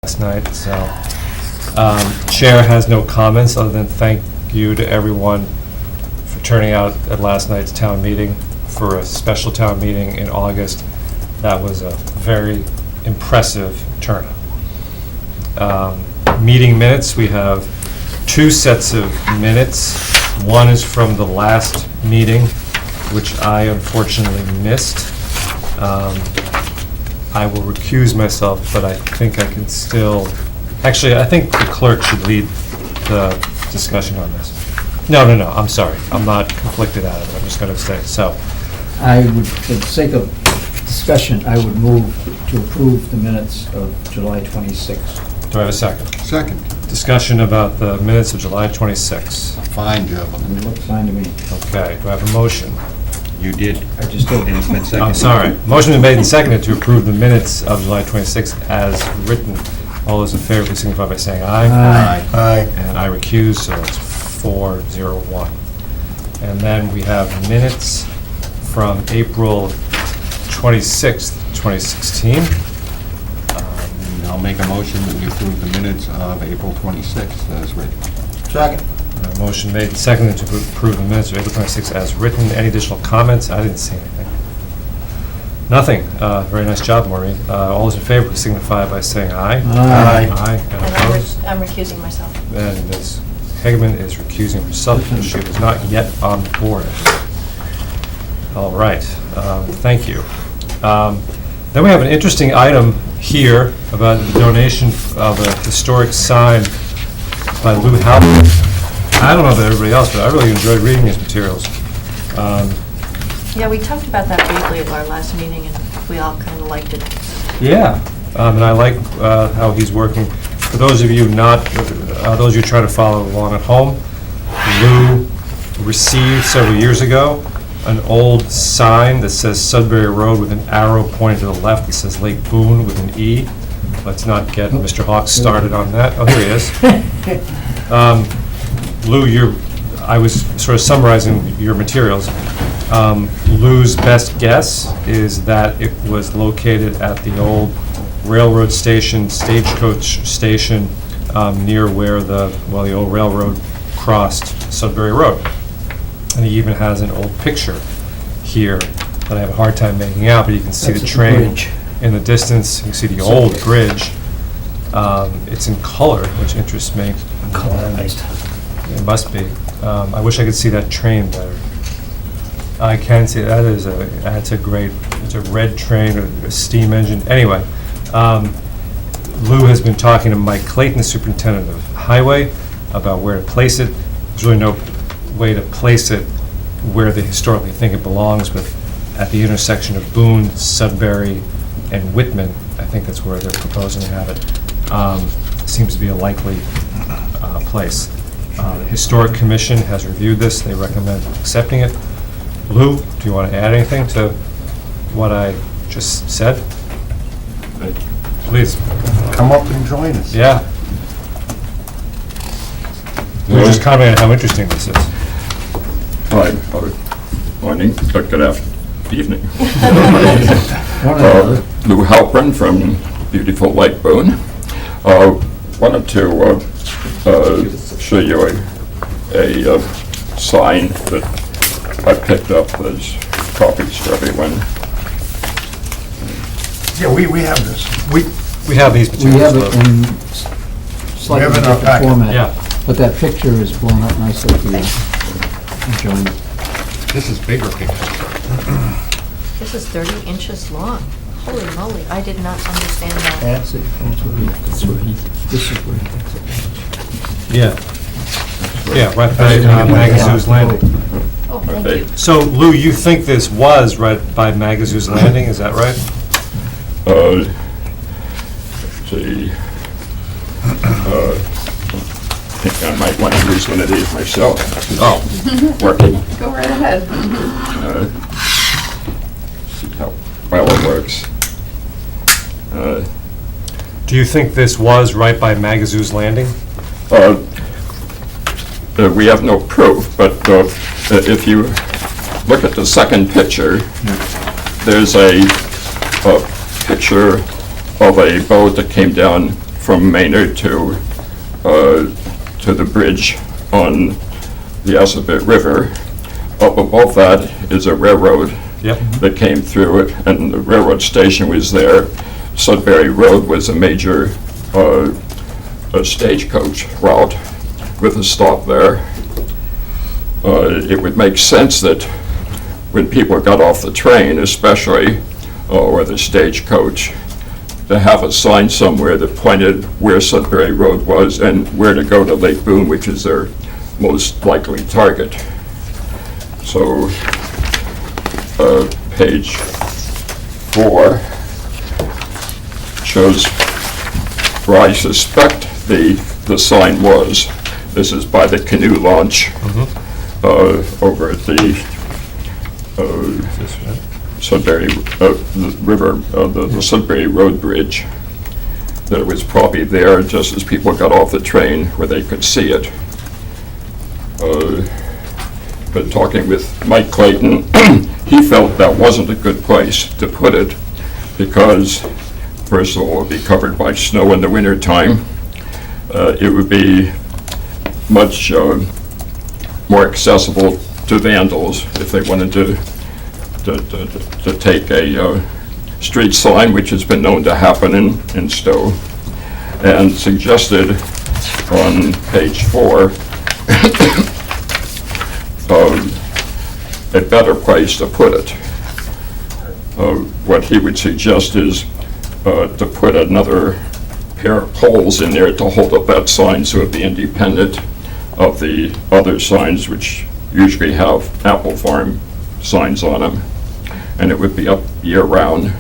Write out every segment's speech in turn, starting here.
last night, so Chair has no comments other than thank you to everyone for turning out at last night's town meeting for a special town meeting in August. That was a very impressive turnout. Meeting minutes, we have 2 sets of minutes. One is from the last meeting, which I unfortunately missed. I will recuse myself, but I think I can still, actually, I think the clerk should lead the discussion on this. No, I'm sorry. I'm not conflicted out of it. I'm just going to say so. I would, for the sake of discussion, I would move to approve the minutes of July 26th. Do I have a second? Second. Discussion about the minutes of July 26th. Fine job. It looked fine to me. Okay, do I have a motion? You did. I just did. And it's been seconded. I'm sorry. Motion been made and seconded to approve the minutes of July 26th as written. All those in favor, please signify by saying aye. Aye. Aye. And I recuse, so it's 4-0-1. And then we have minutes from April 26th, 2016. I'll make a motion that we approve the minutes of April 26th as written. Second. Motion made and seconded to approve the minutes of April 26th as written. Any additional comments? I didn't see anything. Nothing. Very nice job, Maureen. All those in favor, please signify by saying aye. Aye. Aye. And And opposed? I'm recusing myself. And Ms. Hageman is recusing herself because she was not yet on the board. All right, thank you. Then we have an interesting item here about the donation of a historic sign by Lou Halpern. I don't know about everybody else, but I really enjoyed reading these materials. Yeah, we talked about that briefly at our last meeting, and we all kind of liked it. Yeah, and I like how he's working. For those of you those of you trying to follow along at home, Lou received several years ago an old sign that says Sudbury Road with an arrow pointing to the left that says Lake Boone with an E. Let's not get Mr. Hawks started on that. Oh, here he is. Lou, I was sort of summarizing your materials. Lou's best guess is that it was located at the old railroad station, stagecoach station, near where the old railroad crossed Sudbury Road. And he even has an old picture here that I have a hard time making out, but you can see That's the the train bridge. in the distance. You can see the old bridge. It's in color, which interests me. Colorized. It must be. I wish I could see that train better. I can see that. That's a great, it's a red train or a steam engine. Anyway, Lou has been talking to Mike Clayton, the superintendent of highway, about where to place it. There's really no way to place it where they historically think it belongs, but at the intersection of Boone, Sudbury, and Whitman, I think that's where they're proposing to have it. Seems to be a likely place. The Historic Commission has reviewed this. They recommend accepting it. Lou, do you want to add anything to what I just said? Please. Come up and join us. Yeah. We're just commenting on how interesting this is. Hi, morning, good evening. Lou Halpern from beautiful Lake Boone. Wanted to show you a sign that I picked up as copies for everyone. Yeah, we have this. We have these We have materials. it Lou. in slightly We have it in our different packet. format. Yeah. But that picture is blown up nicely for you. Enjoying it. This is bigger picture. This is 30 inches long. Holy moly, I did not understand that. That's it. That's where he, this is where he thinks it Yeah. Yeah, right by Magazoo's Landing. Oh, thank Okay. you. So, Lou, you think this was right by Magazoo's Landing, is that right? See, I think I might want to use one of these myself. Oh, working. Go right ahead. See how well it works. Do you think this was right by Magazoo's Landing? We have no proof, but if you look at the second picture, there's a picture of a boat that came down from Maynard to the bridge on the Assabet River. Up above that is a railroad Yep. that came through it, and the railroad station was there. Sudbury Road was a major a stagecoach route with a stop there. It would make sense that when people got off the train, especially, or the stagecoach, to have a sign somewhere that pointed where Sudbury Road was and where to go to Lake Boone, which is their most likely target. So, page 4 shows where I suspect the sign was. This is by the canoe launch over at the Sudbury River, the Sudbury Road Bridge. That it was probably there just as people got off the train where they could see it. But talking with Mike Clayton, he felt that wasn't a good place to put it because, first of all, it would be covered by snow in the wintertime. It would be much more accessible to vandals if they wanted to take a street sign, which has been known to happen in Stow, and suggested on page 4 a better place to put it. What he would suggest is to put another pair of poles in there to hold up that sign so it would be independent of the other signs, which usually have apple farm signs on them, and it would be up year-round.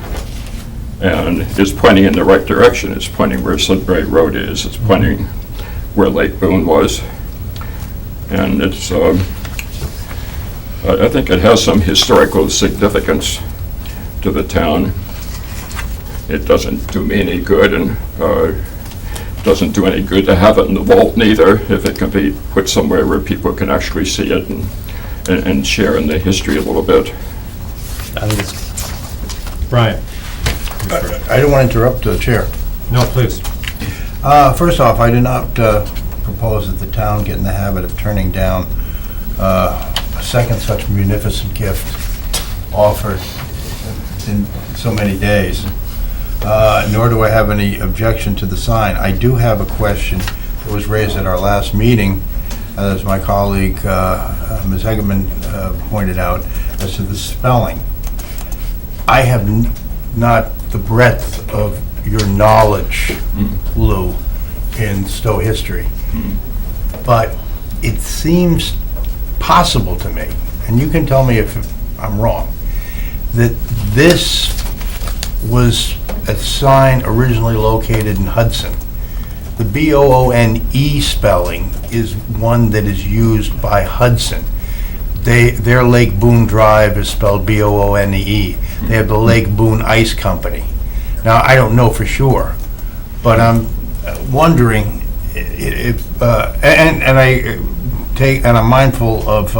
And it's pointing in the right direction. It's pointing where Sudbury Road is. It's pointing where Lake Boone was. And it's, I think it has some historical significance to the town. It doesn't do me any good, and doesn't do any good to have it in the vault neither, if it can be put somewhere where people can actually see it and share in the history a little bit. I think it's, Brian? I don't want to interrupt the chair. No, please. First off, I do not propose that the town get in the habit of turning down a second such munificent gift offered in so many days, nor do I have any objection to the sign. I do have a question that was raised at our last meeting, as my colleague, Ms. Hegeman, pointed out, as to the spelling. I have not the breadth of your knowledge, Lou, in Stow history. But it seems possible to me, and you can tell me if I'm wrong, that this was a sign originally located in Hudson. The B-O-O-N-E spelling is one that is used by Hudson. Their Lake Boone Drive is spelled B-O-O-N-E. They have the Lake Boone Ice Company. Now, I don't know for sure, but I'm wondering if, and I'm mindful of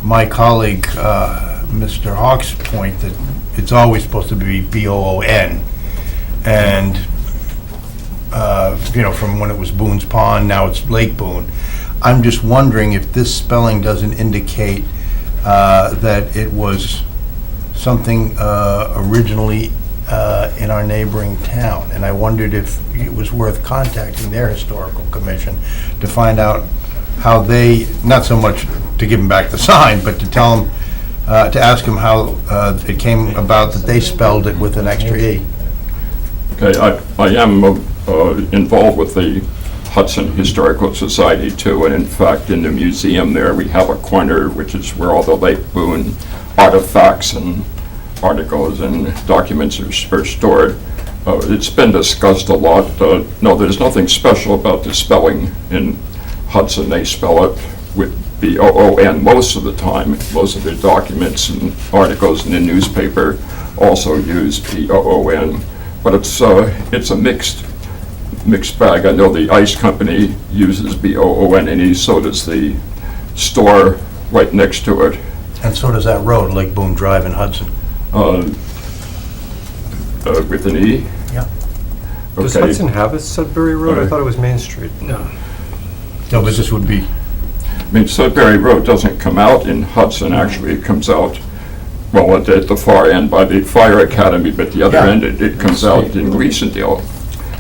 my colleague, Mr. Hawk's point that it's always supposed to be B-O-O-N. And, from when it was Boone's Pond, now it's Lake Boone. I'm just wondering if this spelling doesn't indicate that it was something originally in our neighboring town. And I wondered if it was worth contacting their historical commission to find out how they, not so much to give them back the sign, but to tell them, to ask them how it came about that they spelled it with an extra E. Okay, I am involved with the Hudson Historical Society too, and in fact in the museum there we have a corner which is where all the Lake Boone artifacts and articles and documents are stored. It's been discussed a lot. No, there's nothing special about the spelling in Hudson. They spell it with B-O-O-N most of the time. Most of their documents and articles in the newspaper also use B-O-O-N. But it's a mixed bag. I know the ice company uses B-O-O-N-E, so does the store right next to it. And so does that road, Lake Boone Drive in Hudson. With an E? Yeah. Does Okay. Hudson have a Sudbury Road? I Right. thought it was Main Street. No. No, but this would be, I mean, Sudbury Road doesn't come out in Hudson, actually, it comes out, well, at the far end by the fire academy, but the other Yeah. end, it comes out in Gleasondale.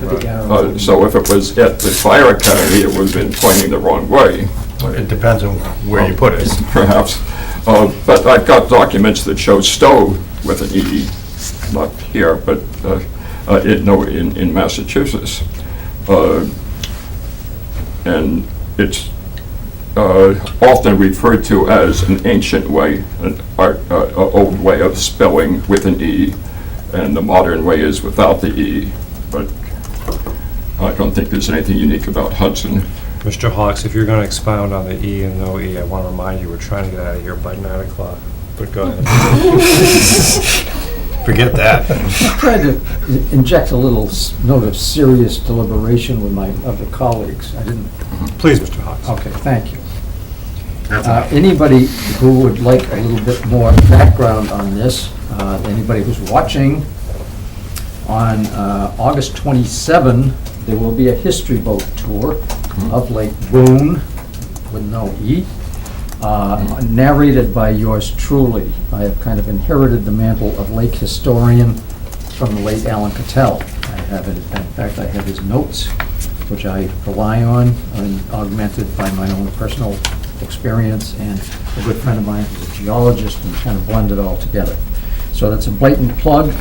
With the arrow. So if it was at the fire academy, it would have been pointing the wrong way, it depends on where you put it. perhaps. But I've got documents that show Stow with an E, not here, but in Massachusetts. And it's often referred to as an ancient way, an old way of spelling with an E, and the modern way is without the E. But I don't think there's anything unique about Hudson. Mr. Hawks, if you're going to expound on the E and no E, I want to remind you, we're trying to get out of here by 9 o'clock. But go ahead. Forget that. Tried to inject a little note of serious deliberation with my other colleagues. I didn't. Please, Mr. Hawks. Okay, thank you. Anybody who would like a little bit more background on this, anybody who's watching, on August 27, there will be a history boat tour of Lake Boone, with no E, narrated by yours truly. I have kind of inherited the mantle of lake historian from the late Alan Cattell. I have it, in fact, I have his notes, which I rely on, and augmented by my own personal experience, and a good friend of mine who's a geologist, and kind of blend it all together. So that's a blatant plug.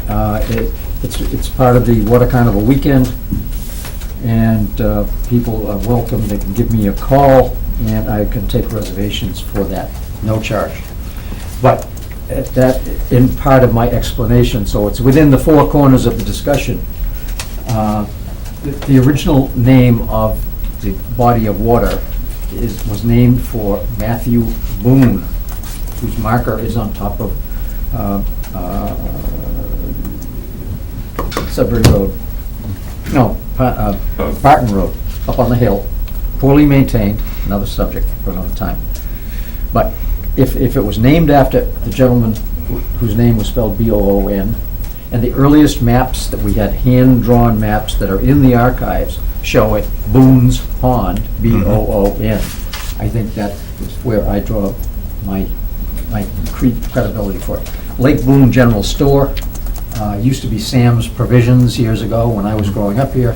It's part of the What a Carnival weekend, and people are welcome. They can give me a call, and I can take reservations for that, no charge. But that, in part of my explanation, so it's within the four corners of the discussion. The original name of the body of water was named for Matthew Boone, whose marker is on top of Sudbury Road. No, Barton Road, up on the hill, poorly maintained, another subject for another time. But if it was named after the gentleman whose name was spelled B-O-O-N, and the earliest maps that we had, hand-drawn maps that are in the archives, show it Boone's Pond, B-O-O-N. I think that is where I draw my credibility for it. Lake Boone General Store, used to be Sam's Provisions years ago when I was growing up here.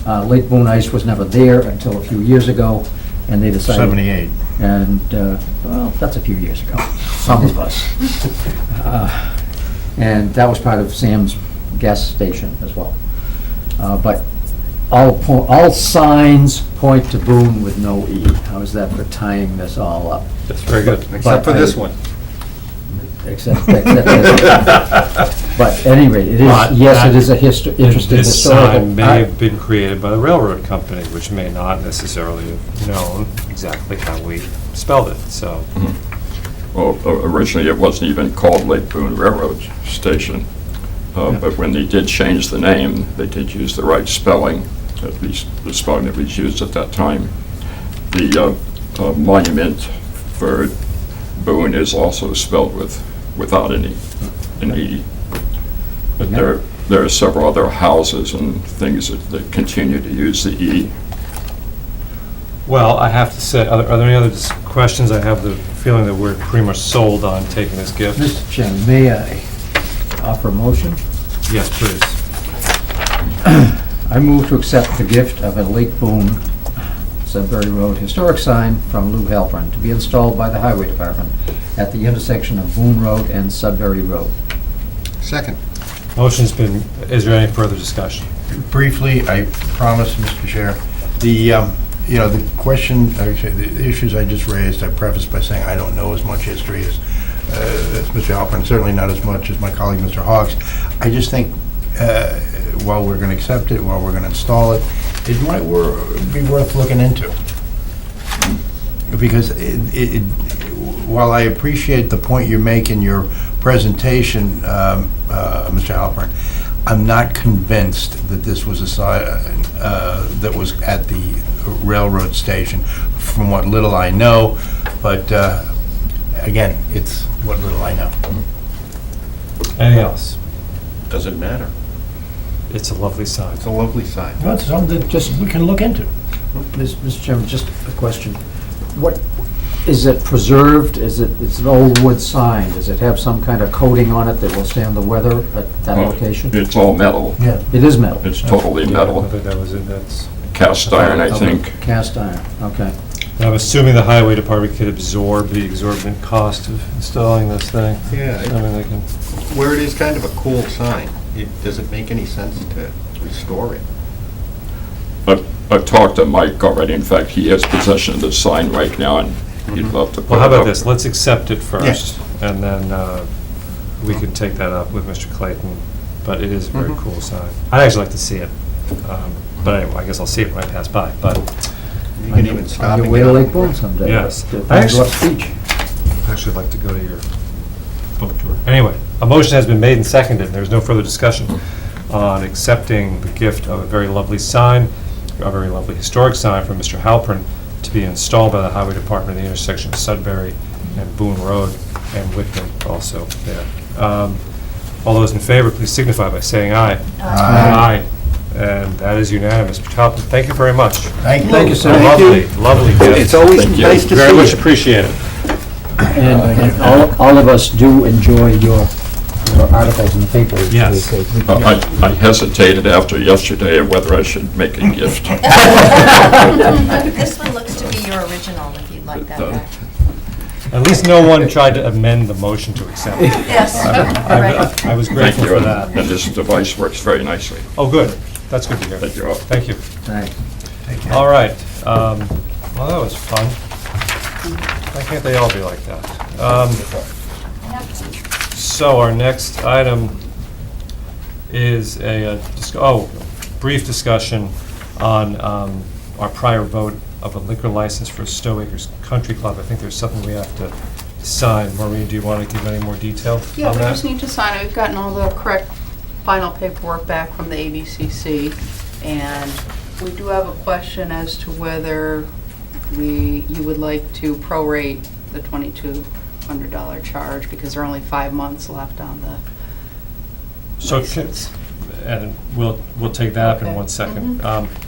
Lake Boone Ice was never there until a few years ago, and they decided... 78. And, well, that's a few years ago, some of us. And that was part of Sam's gas station as well. But all signs point to Boone with no E. How is that for tying this all up? That's very good. Except for this one. Except this. But at any rate, it is, yes, it is a interesting This historical... sign may have been created by the railroad company, which may not necessarily have known exactly how we spelled it, so. Well, originally, it wasn't even called Lake Boone Railroad Station, but when they did change the name, they did use the right spelling, at least the spelling that was used at that time. The monument for Boone is also spelled without an E. But there are several other houses and things that continue to use the E. Well, I have to say, are there any other questions? I have the feeling that we're pretty much sold on taking this gift. Mr. Chairman, may I offer a motion? Yes, please. I move to accept the gift of a Lake Boone, Sudbury Road historic sign from Lou Halpern to be installed by the Highway Department at the intersection of Boone Road and Sudbury Road. Second. Motion's been, is there any further discussion? Briefly, I promise, Mr. Chair, the question, the issues I just raised, I prefaced by saying I don't know as much history as Mr. Halpern, certainly not as much as my colleague, Mr. Hawks. I just think while we're going to accept it, while we're going to install it, it might be worth looking into. Because while I appreciate the point you make in your presentation, Mr. Halpern, I'm not convinced that this was a sign that was at the railroad station, from what little I know, but again, it's what little I know. Anything else? Does it matter? it's a lovely sign. It's a lovely sign. Well, it's something that just, we can look into. Mr. Chairman, just a question. What, is it preserved? It's an old wood sign? Does it have some kind of coating on it that will stand the weather at that location? It's all metal. Yeah. It is metal, It's totally Yeah, I don't metal. think that was it, that's, Cast iron, I think. cast iron, okay. I'm assuming the highway department could absorb the exorbitant cost of installing this thing. Yeah, I mean, they can, where it is kind of a cool sign, does it make any sense to restore it? I've talked to Mike already. In fact, he has possession of the sign right now, and he'd love to put it well, how up. about this, let's accept it first, and then we can take that up with Mr. Clayton, but it is a very cool sign. I'd actually like to see it, but anyway, I guess I'll see it when I pass by, but You can even stop On and your way get to on Lake the Boone bridge. someday. Yes. To I go up actually- the beach. I'd actually like to go to your boat tour. Anyway, a motion has been made and seconded, there's no further discussion on accepting the gift of a very lovely sign, a very lovely historic sign from Mr. Halpern to be installed by the Highway Department at the intersection of Sudbury and Boone Road, and Whitman also there. All those in favor, please signify by saying aye. Aye. And that is unanimous. Mr. Halpern, thank you very much. Thank you. Thank you, sir. A lovely, lovely gift. It's always Thank you. nice to see Very much you. appreciated. And all of us do enjoy your articles in the paper. Yes. I hesitated after yesterday of whether I should make a gift. This one looks to be your original, if you'd like that back. At least no one tried to amend the motion to accept it. Yes, all right. I was Thank grateful you, for and that. and this device works very nicely. Oh, good. That's good to hear. Thank you all. Thank you. Thanks. Take care. All right. Well, that was fun. Why can't they all be like that? So our next item is a, brief discussion on our prior vote of a liquor license for Stow Acres Country Club. I think there's something we have to sign. Maureen, do you want to give any more detail Yeah, on we that? just need to sign it. We've gotten all the correct final paperwork back from the ABCC, and we do have a question as to whether you would like to prorate the $2,200 charge, because there are only 5 months left on the So, license. and we'll take that up in Okay. 1 second.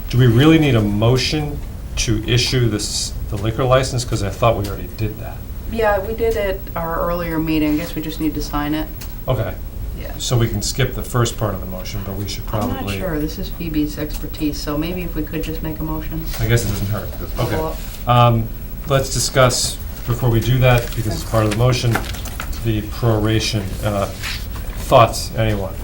Do we really need a motion to issue the liquor license? Because I thought we already did that. Yeah, we did it our earlier meeting. I guess we just need to sign it. Okay, Yeah. so we can skip the first part of the motion, but we should I'm probably... not sure. This is Phoebe's expertise, so maybe if we could just make a motion. I guess it doesn't hurt. Follow Okay. up. Let's discuss, before we do that, because it's part of the motion, the proration. Thoughts, anyone?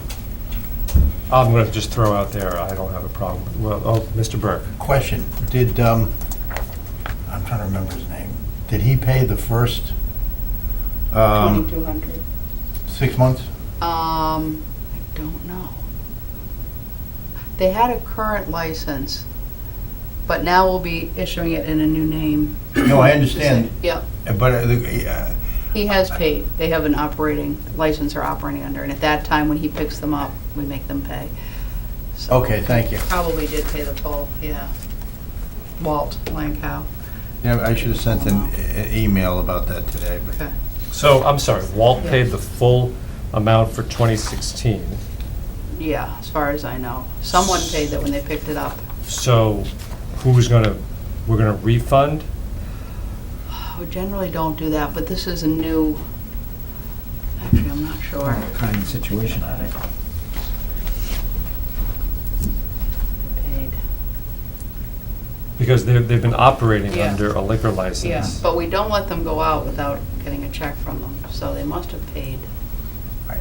I'm going to just throw out there, I don't have a problem. Well, Mr. Burke. Question, did, I'm trying to remember his name. Did he pay the first 2,200. 6 months? I don't know. They had a current license, but now we'll be issuing it in a new name. No, I understand, Yeah, but he has paid. They have an operating license they're operating under, and at that time, when he picks them up, we make them pay. So okay, thank you. probably did pay the full, yeah. Walt Lankow. Yeah, I should have sent an email about that today, but Okay. So, I'm sorry, Walt Yeah. paid the full amount for 2016. Yeah, as far as I know. Someone paid that when they picked it up. So, we're going to refund? We generally don't do that, but this is a new, actually, I'm not sure. Kind of situation, I think. Paid. Because they've been operating Yeah. under a liquor license. Yeah, but we don't let them go out without getting a check from them, so they must have paid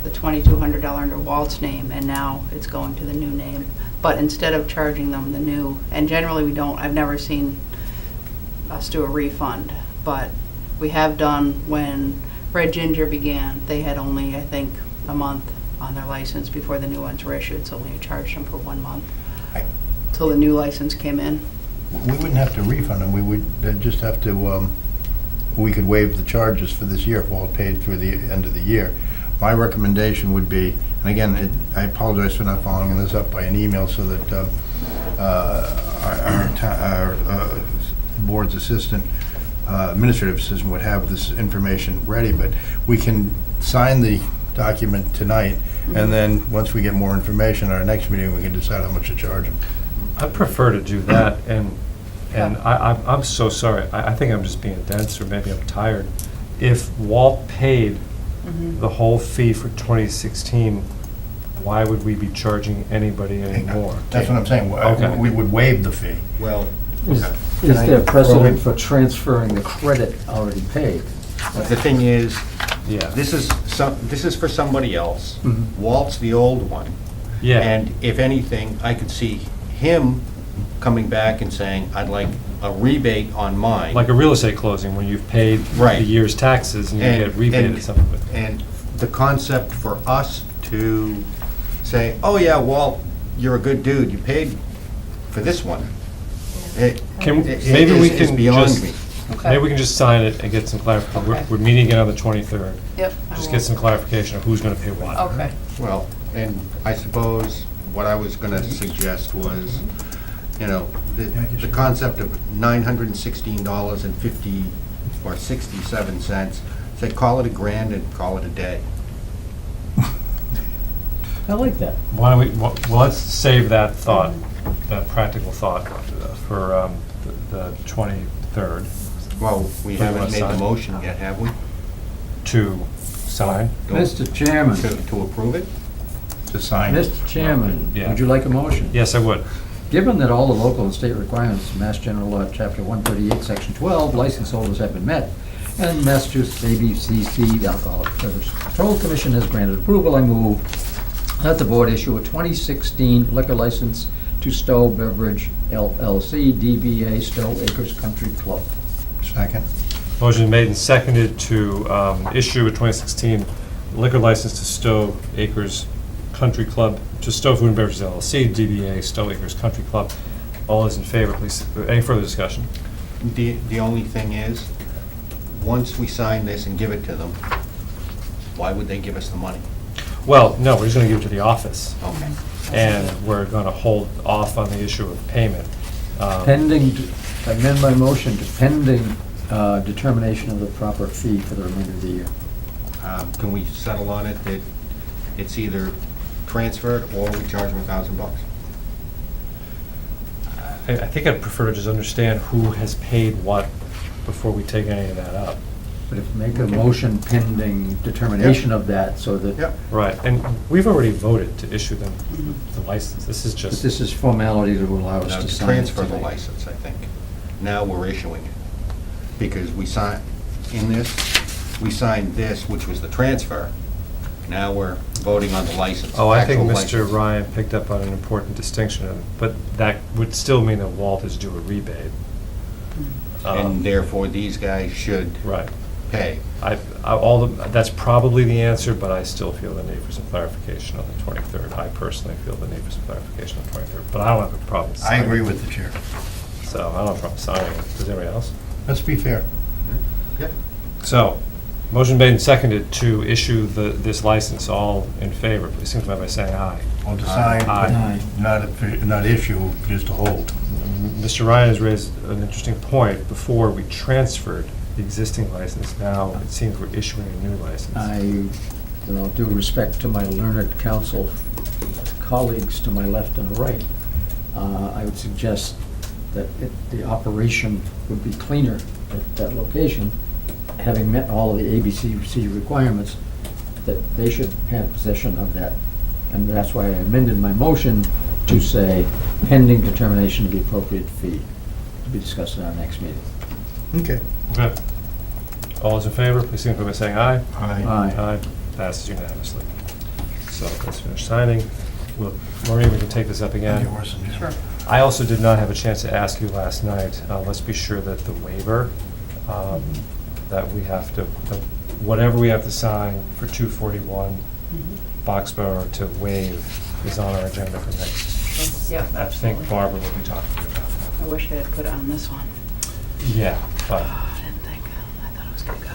the $2,200 under Walt's name, and now it's going to the new name. But instead of charging them the new, and generally we don't, I've never seen us do a refund, but we have done when Red Ginger began. They had only, I think, a month on their license before the new ones were issued, so we charged them for 1 month I- till the new license came in. we wouldn't have to refund them. We would just have to, we could waive the charges for this year if Walt paid through the end of the year. My recommendation would be, and again, I apologize for not following this up by an email so that our board's assistant, administrative assistant would have this information ready, but we can sign the document tonight, and then, once we get more information, at our next meeting, we can decide how much to charge them. I prefer to do that, and I'm so sorry, I think I'm just being dense, or maybe I'm tired. If Walt paid the whole fee for 2016, why would we be charging anybody anymore? That's what I'm saying, Okay. we would waive the fee. Well, Is okay. is Can I there throw precedent in- for transferring the credit already paid? But the thing is, Yeah. this is for somebody else. Mhm. Walt's the old one. Yeah. And if anything, I could see him coming back and saying, I'd like a rebate on mine. Like a real estate closing, when you've paid Right. the year's taxes and you And- get rebated and- something with it. And the concept for us to say, oh yeah, Walt, you're a good dude, you paid for this one. Maybe we It's can beyond just, me. maybe we can just sign it and get some clarification. Okay. We're meeting again on the 23rd. Yep. I Just will. get some clarification of who's gonna pay what. Okay. Well, and I suppose what I was gonna suggest was, you know, the concept of $916.50 or 67 cents, say, call it $1,000 and call it a day. I like that. Why don't we, well, let's save that thought, that practical thought for the 23rd Well, we What do you haven't wanna made the sign? motion yet, have we? to sign. Mr. Chairman, To approve it? To sign. Mr. Chairman, Yeah. would you like a motion? Yes, I would. Given that all the local and state requirements of Mass General Law, Chapter 138, Section 12, license holders have been met, and Massachusetts ABCC, the Alcoholic Beverage Control Commission, has granted approval, I move that the board issue a 2016 liquor license to Stow Beverage LLC, DBA Stow Acres Country Club. Second. Motion made and seconded to issue a 2016 liquor license to Stow Acres Country Club, to Stow Food and Beverages LLC, DBA Stow Acres Country Club. All those in favor, please, any further discussion? The only thing is, once we sign this and give it to them, why would they give us the money? Well, no, we're just gonna give it to the office, Okay. and we're gonna hold off on the issue of payment. Pending, I amend my motion to pending determination of the proper fee for the remainder of the year. Can we settle on it that it's either transferred or we charge them $1,000? I think I'd prefer to just understand who has paid what before we take any of that up. But if, make a motion pending determination of that, so that, Yep. Right, and we've already voted to issue them the license. This is but just, this is formality to allow us Now, to to sign it transfer the today. license, I think. Now we're issuing it. Because we signed, in this, we signed this, which was the transfer. Now we're voting on the license. oh, I think actual Mr. license. Ryan picked up on an important distinction, but that would still mean that Walt is due a rebate. And therefore, these guys should Right. pay. That's probably the answer, but I still feel the need for some clarification on the 23rd. I personally feel the need for some clarification on the 23rd, but I don't have a problem I signing agree it. with the chair. So I don't have a problem signing it. Does anybody else? Let's be fair. Yep. So, motion made and seconded to issue this license. All in favor, please signify by saying aye. Well, to sign, Aye. not issue, just to hold. Mr. Ryan has raised an interesting point. Before, we transferred the existing license. Now, it seems we're issuing a new license. With all due respect to my learned counsel colleagues to my left and right, I would suggest that the operation would be cleaner at that location, having met all of the ABCC requirements, that they should have possession of that. And that's why I amended my motion to say pending determination of the appropriate fee to be discussed at our next meeting. Okay. Okay. All those in favor, please signify by saying aye. Aye. Aye. Passes unanimously. So let's finish signing. Maureen, we can take this up again. Sure. I also did not have a chance to ask you last night, let's be sure that the waiver, that we have to, whatever we have to sign for 241 Boxborough to waive is on our agenda for next. Yeah, I think Barbara will be talking to you about I wish I had put it on this one. that. Yeah, but, I didn't think, I thought it was gonna go.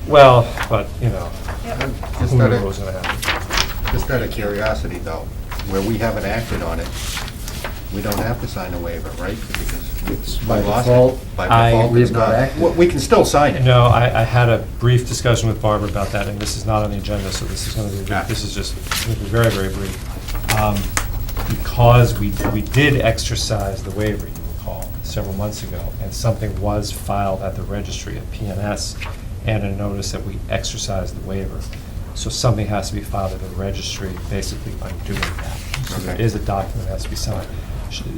well, but, you know, Just who out knew of- what was gonna happen? Just out of curiosity, though, where we haven't acted on it, We don't have to sign a waiver, right? Because It's we by lost default. it. By default, We've it's got not. active. Well, we can still sign it. No, I had a brief discussion with Barbara about that, and this is not on the agenda, so this is going to be, Ah. this is just going to be very, very brief. Because we did exercise the waiver, you recall, several months ago, and something was filed at the registry at PNS, and a notice that we exercised the waiver. So something has to be filed at the registry, basically undoing that. So there Okay. is a document that has to be signed.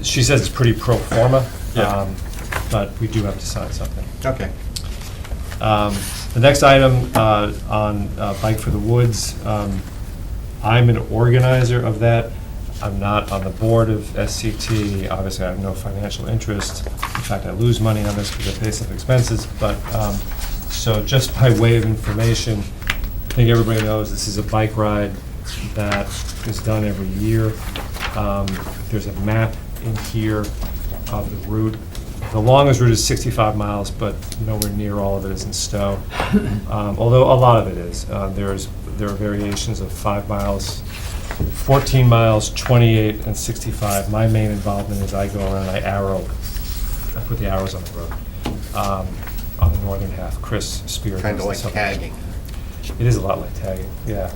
She says it's pretty pro forma, Yeah. but we do have to sign something. Okay. The next item on Bike for the Woods, I'm an organizer of that. I'm not on the board of SCT. Obviously, I have no financial interest. In fact, I lose money on this because I pay some expenses. But, so just by way of information, I think everybody knows this is a bike ride that is done every year. There's a map in here of the route. The longest route is 65 miles, but nowhere near all of it is in Stow. Although a lot of it is. There are variations of 5 miles, 14 miles, 28, and 65. My main involvement is I go around, I put the arrows on the road, on the northern half. Chris Spear. Kind of does the like southern. tagging. It is a lot like tagging, yeah,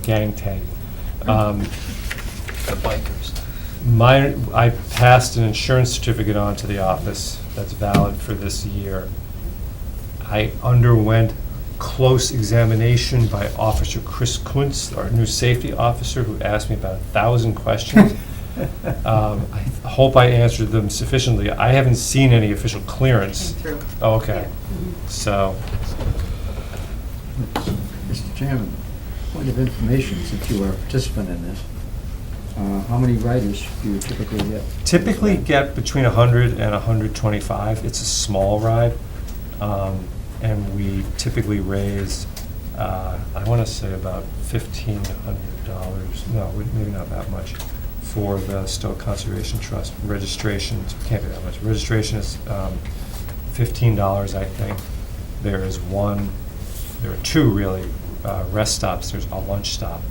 gang tagging. The bikers. I passed an insurance certificate on to the office that's valid for this year. I underwent close examination by Officer Chris Kuntz, our new safety officer, who asked me about 1,000 questions. I hope I answered them sufficiently. I haven't seen any official clearance. Came through. Oh, okay. Yeah. So, Mr. Chairman, point of information, since you are a participant in this, how many riders do you typically get? typically get between 100 and 125. It's a small ride. And we typically raise, I want to say about $1,500, no, maybe not that much, for the Stow Conservation Trust. Registration can't be that much. Registration is $15, I think. There are two really rest stops. There's a lunch stop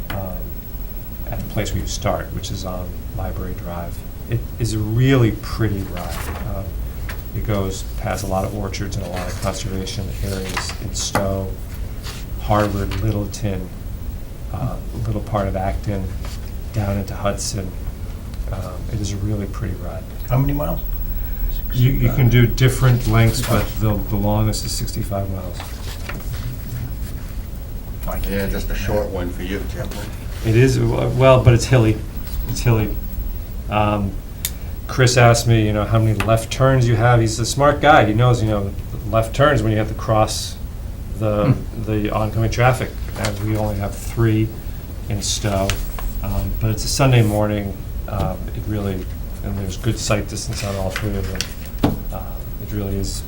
at the place where you start, which is on Library Drive. It is a really pretty ride. It goes past a lot of orchards and a lot of conservation areas in Stow, Harvard, Littleton, a little part of Acton, down into Hudson. It is a really pretty ride. How many miles? You can do different lengths, but the longest is 65 miles. Yeah, just a short one for you, Jim. It is, well, but it's hilly. It's hilly. Chris asked me, how many left turns you have. He's a smart guy. He knows, left turns when you have to cross the oncoming traffic. And we only have 3 in Stow. But it's a Sunday morning. It really, and there's good sight distance on all 3 of them. It really is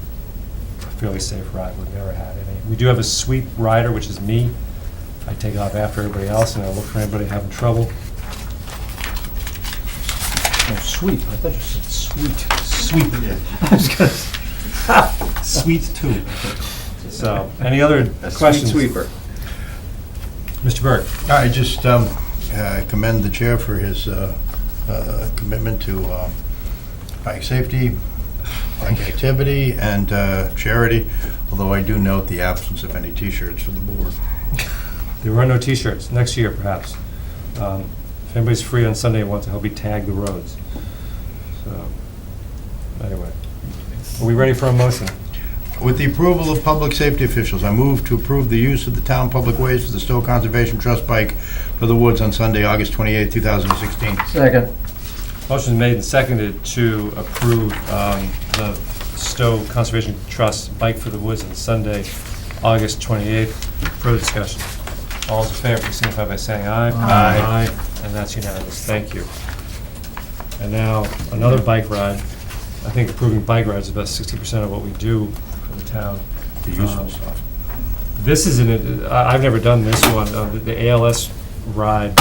a fairly safe ride. We've never had any. We do have a sweep rider, which is me. I take off after everybody else, and I look for anybody having trouble. Oh, sweet, I thought you said sweet. Sweep. Yeah. I was gonna Sweet too. So, any other A sweet questions? sweeper. Mr. Burke? I just commend the chair for his commitment to bike safety, bike activity, and charity, although I do note the absence of any T-shirts for the board. There were no T-shirts. Next year, perhaps. If anybody's free on Sunday and wants to help me tag the roads. So, anyway. Are we ready for a motion? With the approval of public safety officials, I move to approve the use of the town public ways for the Stow Conservation Trust Bike for the Woods on Sunday, August 28, 2016. Second. Motion made and seconded to approve the Stow Conservation Trust Bike for the Woods on Sunday, August 28th. Further discussion. All those in favor, please signify by saying aye. Aye. And that's unanimous. Thank you. And now, another bike ride. I think approving bike rides is about 60% of what we do for the town. The useful stuff. This is I've never done this one, the ALS ride.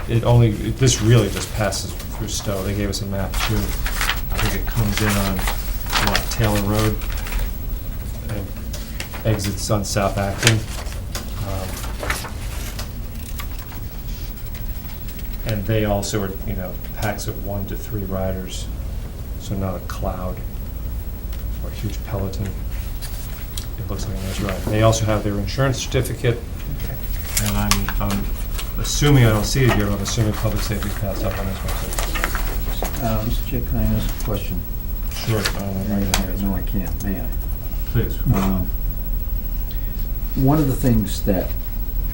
This really just passes through Stow. They gave us a map too. I think it comes in on, Taylor Road and exits on South Acton. And they also are, packs of 1 to 3 riders, so not a cloud or a huge peloton. It looks like a nice ride. They also have their insurance certificate, and I'm assuming, I don't see it here, but I'm assuming public safety's passed up on this one. Mr. Chair, can I ask a question? Sure. No, I can't, may I? Please. One of the things that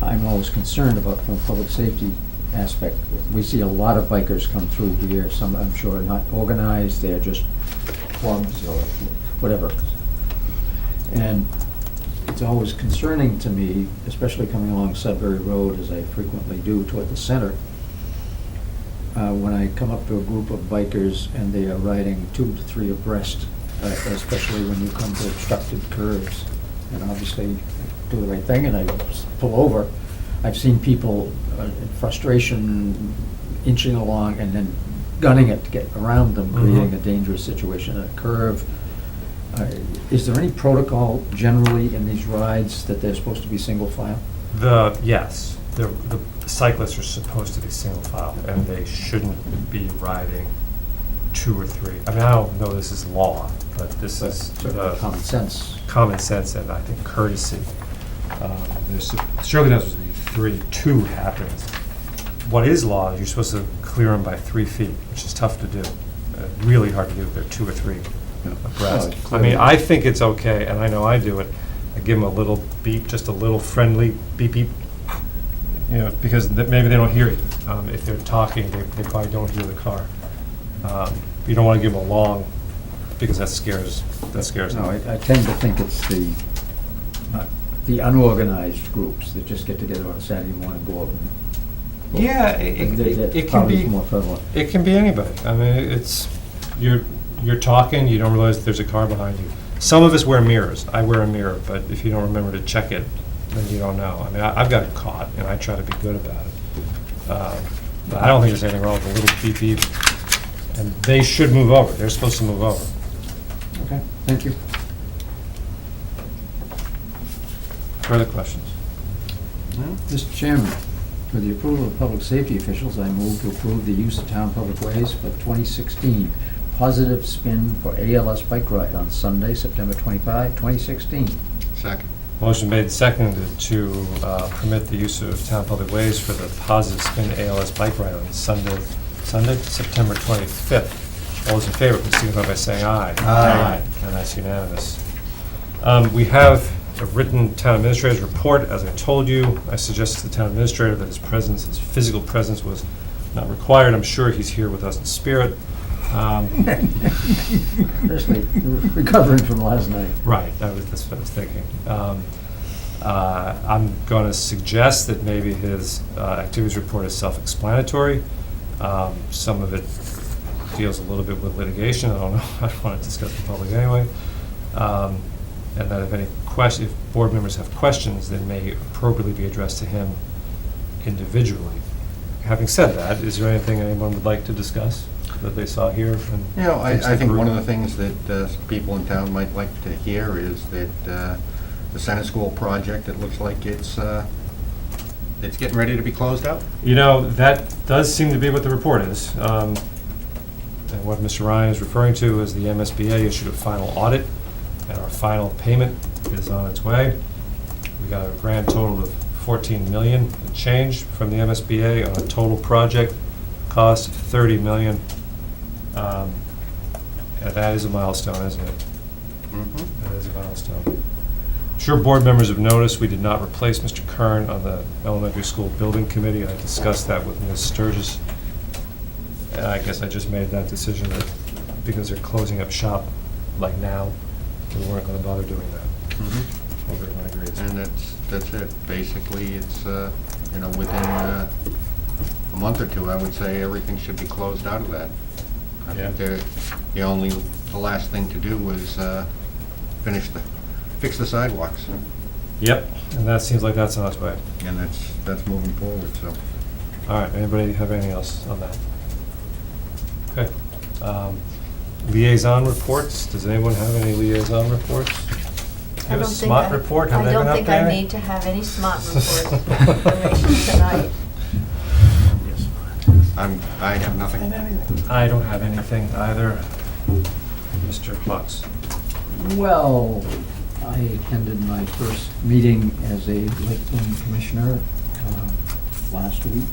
I'm always concerned about from a public safety aspect, we see a lot of bikers come through here, some I'm sure are not organized, they're just clubs or whatever. And it's always concerning to me, especially coming along Sudbury Road, as I frequently do toward the center, when I come up to a group of bikers and they are riding 2 to 3 abreast, especially when you come to obstructed curves. And obviously, do the right thing and I pull over. I've seen people in frustration inching along and then gunning it to get around them, creating a dangerous situation at a curve. Is there any protocol generally in these rides that they're supposed to be single file? Yes, the cyclists are supposed to be single file, and they shouldn't be riding 2 or 3. I mean, I don't know this is law, but this is Sort of common sense. common sense and I think courtesy. There's surely not supposed to be 3. 2 happens. What is law is you're supposed to clear them by 3 feet, which is tough to do. Really hard to do if they're 2 or 3 abreast. I mean, I think it's okay, and I know I do it. I give them a little beep, just a little friendly beep beep, because maybe they don't hear you. If they're talking, they probably don't hear the car. You don't want to give them a long, because that scares them. No, I tend to think it's the unorganized groups that just get together on a Saturday morning and go out and... Yeah, That it can probably be. is more prevalent. It can be anybody. I mean, it's you're talking, you don't realize that there's a car behind you. Some of us wear mirrors. I wear a mirror, but if you don't remember to check it, then you don't know. I mean, I've gotten caught, and I try to be good about it. But I don't think there's anything wrong with a little beep beep. And they should move over. They're supposed to move over. Okay, thank you. Further questions? Mr. Chairman, with the approval of public safety officials, I move to approve the use of town public ways for 2016 positive spin for ALS Bike Ride on Sunday, September 25, 2016. Second. Motion made and seconded to permit the use of town public ways for the positive spin ALS Bike Ride on Sunday, September 25th. All those in favor, please signify by saying aye. Aye. And that's unanimous. We have a written town administrator's report. As I told you, I suggested to the town administrator that his physical presence was not required. I'm sure he's here with us in spirit. Especially recovering from last night. Right, that's what I was thinking. I'm going to suggest that maybe his activities report is self-explanatory. Some of it deals a little bit with litigation. I don't know. I don't want to discuss in public anyway. And that if board members have questions, they may appropriately be addressed to him individually. Having said that, is there anything anyone would like to discuss that they saw here? I think one of the things that people in town might like to hear is that the Senate School project, it looks like it's getting ready to be closed out. That does seem to be what the report is. And what Mr. Ryan is referring to is the MSBA issued a final audit, and our final payment is on its way. We got a grand total of $14 million and change from the MSBA on a total project cost of $30 million. And that is a milestone, isn't it? Mm-hmm. That is a milestone. I'm sure board members have noticed we did not replace Mr. Kern on the elementary school building committee. I discussed that with Ms. Sturgis. And I guess I just made that decision that because they're closing up shop like now, we weren't going to bother doing that. Mm-hmm. Everyone agrees. And that's it. Basically, it's, within a month or two, I would say everything should be closed out of that. I Yeah. think the last thing to do was fix the sidewalks, Yep, and that seems like that's on its way. and that's moving forward, so. All right, anybody have anything else on that? Okay. Liaison reports, does anyone have any liaison reports? Do you have a SMOT report? Have they been I don't think I updating? need to have any SMOT report information tonight. I have nothing. I don't have anything either. Mr. Klutz. Well, I attended my first meeting as a Lakeland Commissioner last week.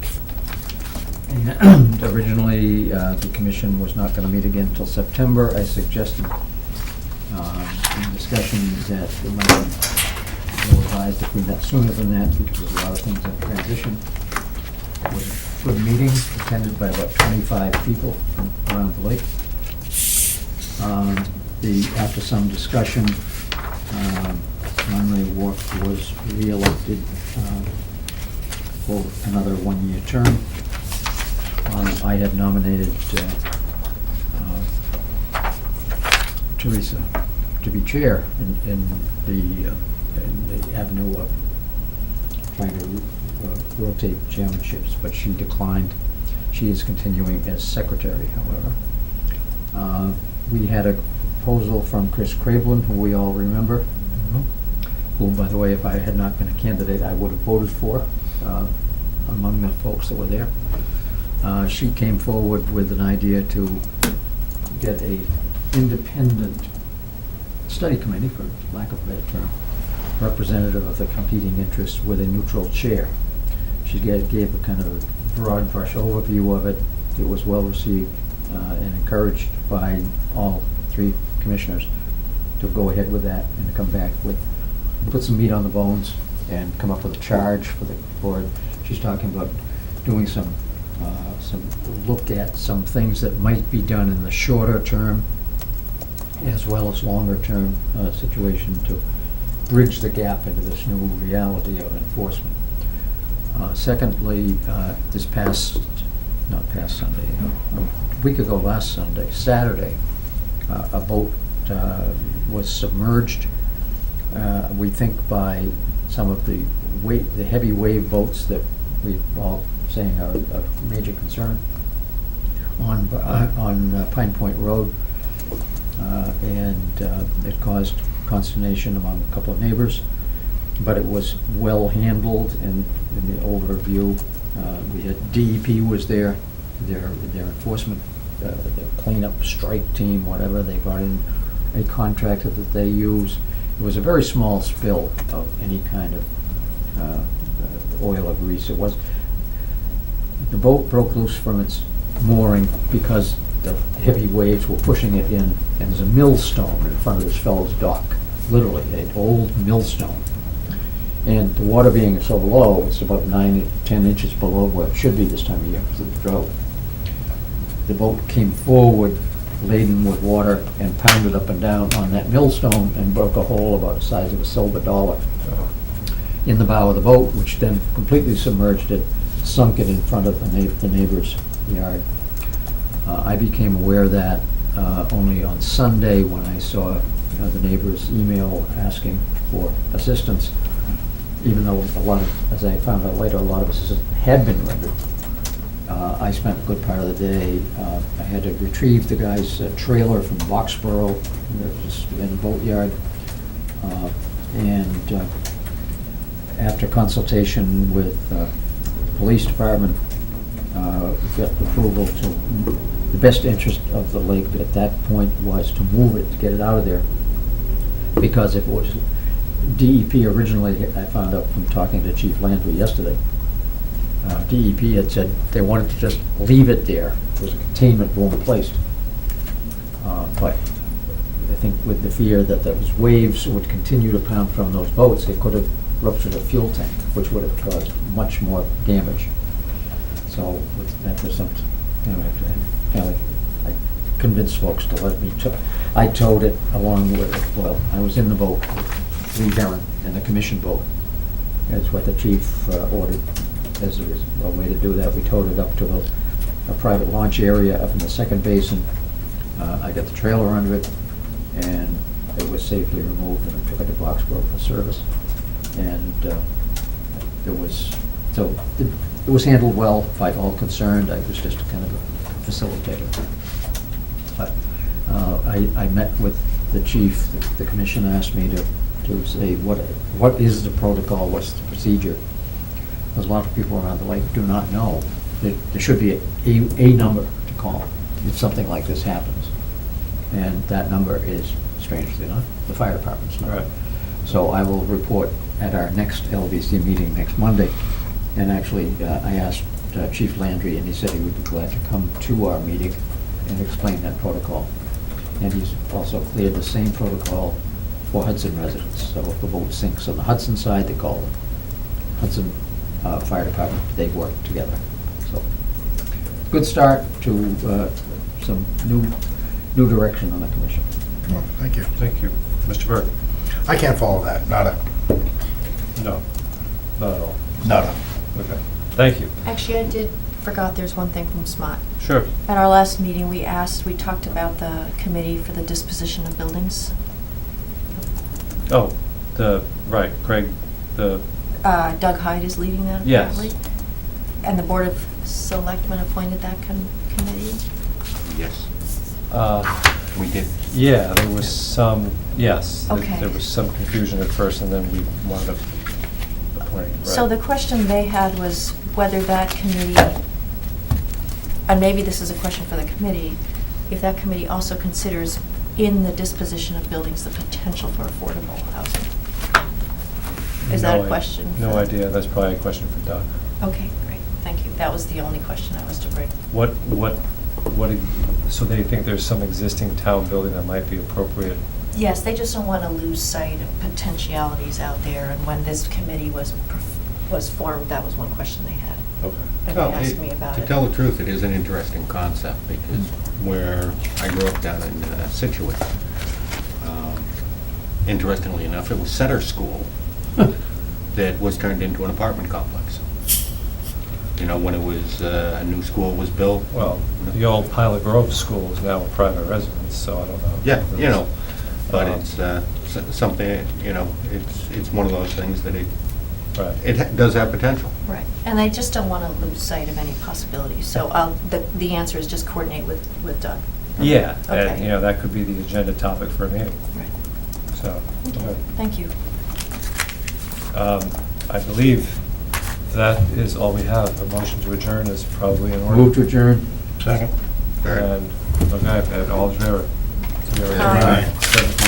And originally, the commission was not going to meet again until September. I suggested in discussion that it might be more advised if we met sooner than that, because there's a lot of things in transition. It was a good meeting, attended by about 25 people from around the lake. After some discussion, Monroe Wharf was re-elected for another one-year term. I had nominated Teresa to be chair in the avenue of trying to rotate chairmanships, but she declined. She is continuing as secretary, however. We had a proposal from Chris Craveland, who we all remember, who, by the way, if I had not been a candidate, I would have voted for among the folks that were there. She came forward with an idea to get a independent study committee, for lack of a better term, representative of the competing interests with a neutral chair. She gave a kind of a broad brush overview of it. It was well received and encouraged by all three commissioners to go ahead with that and to come back with, put some meat on the bones and come up with a charge for the board. She's talking about doing some look at some things that might be done in the shorter term as well as longer term situation to bridge the gap into this new reality of enforcement. Secondly, this not past Sunday, a week ago last Sunday, Saturday, a boat was submerged, we think by some of the heavy wave boats that we all saying are a major concern on Pine Point Road, and it caused consternation among a couple of neighbors, but it was well handled. In the overview, we had DEP was there, their enforcement, the cleanup strike team, whatever. They brought in a contractor that they use. It was a very small spill of any kind of oil or grease. It was. The boat broke loose from its mooring because the heavy waves were pushing it in, and there's a millstone in front of this fellow's dock, literally an old millstone. And the water being so low, it's about 9 to 10 inches below where it should be this time of year because of the drought. The boat came forward laden with water and pounded up and down on that millstone and broke a hole about the size of a silver dollar in the bow of the boat, which then completely submerged it, sunk it in front of the neighbor's yard. I became aware of that only on Sunday when I saw the neighbor's email asking for assistance, even though a lot of, as I found out later, a lot of assistance had been rendered. I spent a good part of the day. I had to retrieve the guy's trailer from Boxborough, just in the boatyard, and after consultation with police department, got approval to, the best interest of the lake at that point was to move it, to get it out of there. Because if it was DEP originally, I found out from talking to Chief Landry yesterday, DEP had said they wanted to just leave it there. It was a containment boom placed. But I think with the fear that those waves would continue to pound from those boats, it could have ruptured a fuel tank, which would have caused much more damage. So that was something, I convinced folks to let me I towed it along with it. Well, I was in the boat, Lee Heron, in the commission boat. That's what the chief ordered as a way to do that. We towed it up to a private launch area up in the second basin. I got the trailer under it, and it was safely removed, and I took it to Boxborough for service. And it was handled well by all concerned. I was just kind of a facilitator. But I met with the chief. The commission asked me to say what is the protocol, what's the procedure. Because a lot of people around the lake do not know there should be a number to call if something like this happens. And that number is, strangely enough, the fire department's number. Right. So I will report at our next LVC meeting next Monday. And actually, I asked Chief Landry, and he said he would be glad to come to our meeting and explain that protocol. And he's also cleared the same protocol for Hudson residents. So if the boat sinks on the Hudson side, they call the Hudson Fire Department. They work together. So, good start to some new direction on the commission. Well, thank you. Thank you. Mr. Burke? I can't follow that, nada, No, not at all. nada. Okay, thank you. Actually, I forgot there's one thing from SMOT. Sure. At our last meeting, we talked about the committee for the disposition of buildings. Oh, right, Craig, Doug Hyde is leading that Yes. apparently. And the Board of Selectmen appointed that committee? Yes, uh, we did. yeah, there was some, yes. Okay. There was some confusion at first, and then we wound up appointing, right. So the question they had was whether that committee, and maybe this is a question for the committee, if that committee also considers in the disposition of buildings the potential for affordable housing. Is that No a question? No for- idea, that's probably a question for Doug. Okay, great, thank you. That was the only question I was to bring. So they think there's some existing town building that might be appropriate? Yes, they just don't want to lose sight of potentialities out there, and when this committee was formed, that was one question they had. Okay. And Well, they asked me about To it. tell the truth, it is an interesting concept, because where I grew up down in Situate, interestingly enough, it was Center School that was turned into an apartment complex. You know, when it was, a new school was built. Well, the old Pilot Grove School is now a private residence, so I don't know. Yeah, you know, but Um, it's something, you know, it's one of those things that Right. it does have potential. Right, and they just don't want to lose sight of any possibilities, so the answer is just coordinate with Doug. Yeah, and, Okay. you know, that could be the agenda topic for a meeting, Right. so. okay. Thank you. I believe that is all we have. A motion to adjourn is probably in order. Move to adjourn. Second? Very- And, okay, and all in favor? We are Aye. adjourned. 7:00.